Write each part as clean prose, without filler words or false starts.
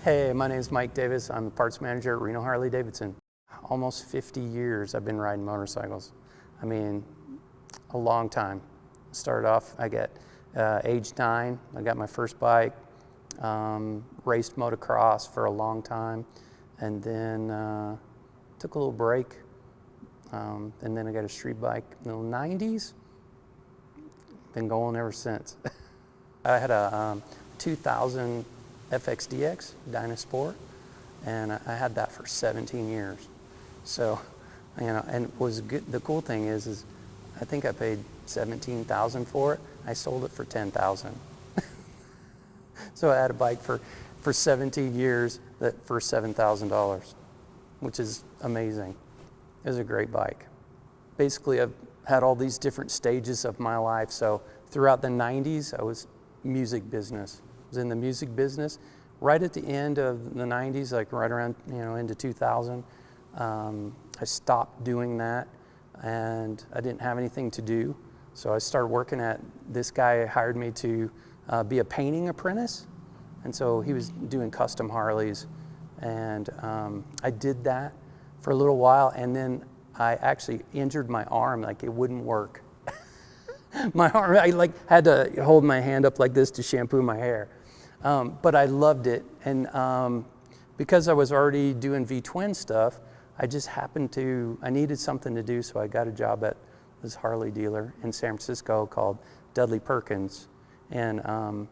Hey, my name is Mike Davis. I'm the parts manager at Reno Harley-Davidson. Almost 50 years I've been riding motorcycles. I mean, a long time. Started off, I got age 9, I got my first bike, raced motocross for a long time, and then took a little break, and then I got a street bike in the 90s. Been going ever since. I had a 2000 FXDX Dynasport, and I had that for 17 years. So, you know, and was good. The cool thing is I think I paid $17,000 for it. I sold it for $10,000. So I had a bike for 17 years for $7,000, which is amazing. It was a great bike. Basically, I've had all these different stages of my life. So throughout the 90s, I was music business. I was in the music business. Right at the end of the 90s, like right around, into 2000, I stopped doing that, and I didn't have anything to do. So I started working this guy hired me to be a painting apprentice. And so he was doing custom Harleys, and I did that for a little while, and then I actually injured my arm, like it wouldn't work. My arm, I had to hold my hand up like this to shampoo my hair. But I loved it, and because I was already doing V-twin stuff, I just I needed something to do, so I got a job at this Harley dealer in San Francisco called Dudley Perkins, and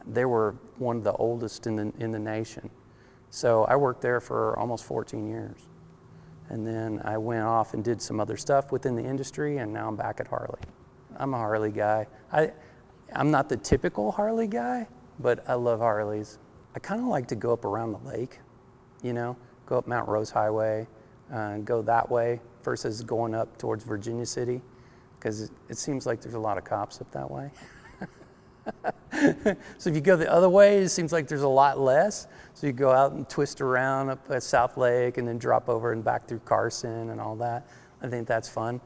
they were one of the oldest in the nation. So I worked there for almost 14 years. And then I went off and did some other stuff within the industry, and now I'm back at Harley. I'm a Harley guy. I'm not the typical Harley guy, but I love Harleys. I kind of like to go up around the lake, go up Mount Rose Highway, go that way versus going up towards Virginia City, because it seems like there's a lot of cops up that way. So if you go the other way, it seems like there's a lot less. So you go out and twist around up at South Lake and then drop over and back through Carson and all that. I think that's fun.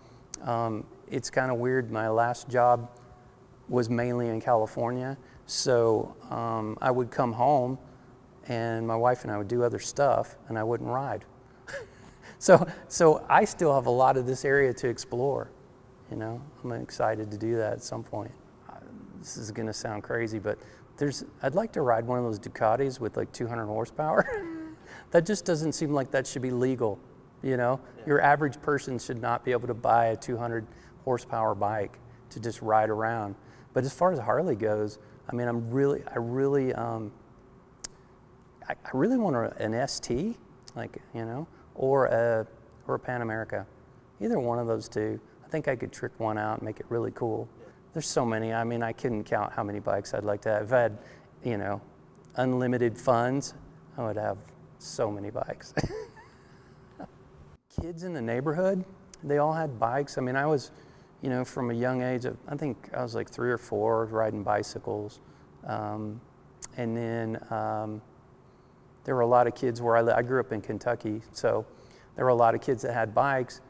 It's kind of weird. My last job was mainly in California. So I would come home and my wife and I would do other stuff and I wouldn't ride. So I still have a lot of this area to explore. I'm excited to do that at some point. This is going to sound crazy, but I'd like to ride one of those Ducatis with like 200 horsepower. That just doesn't seem like that should be legal. Yeah. Your average person should not be able to buy a 200 horsepower bike to just ride around. But as far as Harley goes, I mean, I really want an ST, or a Pan America. Either one of those two. I think I could trick one out and make it really cool. There's so many. I mean, I couldn't count how many bikes I'd like to have. If I had, unlimited funds, I would have so many bikes. Kids in the neighborhood, they all had bikes. I mean, I was, from a young age, I think I was like 3 or 4 riding bicycles. And then there were a lot of kids where I grew up in Kentucky, so there were a lot of kids that had bikes,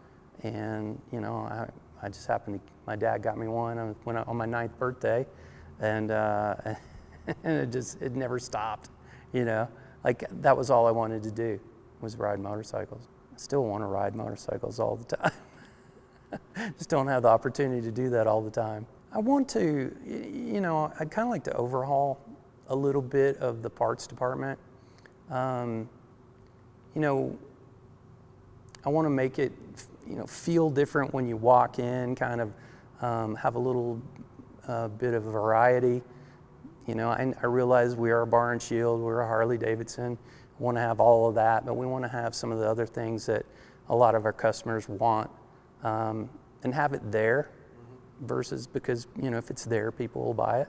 and, I just happened to, my dad got me one on my 9th birthday, and it never stopped, Like, that was all I wanted to do, was ride motorcycles. I still want to ride motorcycles all the time. Just don't have the opportunity to do that all the time. I want to, I'd kind of like to overhaul a little bit of the parts department. I want to make it feel different when you walk in, kind of have a little bit of variety. I realize we are a bar and shield, we're a Harley-Davidson. We want to have all of that, but we want to have some of the other things that a lot of our customers want, and have it there versus, because, if it's there, people will buy it.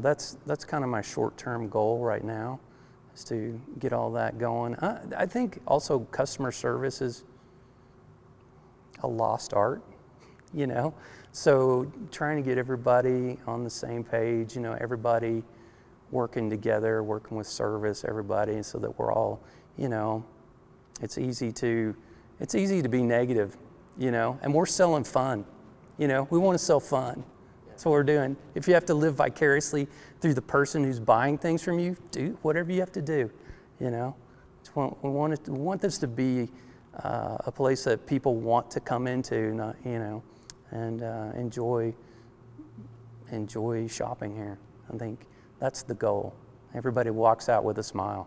That's kind of my short-term goal right now, is to get all that going. I think also customer service is a lost art, so trying to get everybody on the same page, everybody working together, working with service, everybody, so that we're all, it's easy to be negative, and we're selling fun, we want to sell fun. That's what we're doing. If you have to live vicariously through the person who's buying things from you, do whatever you have to do, you know. We want this to be a place that people want to come into, not, you know, and enjoy shopping here. I think that's the goal. Everybody walks out with a smile.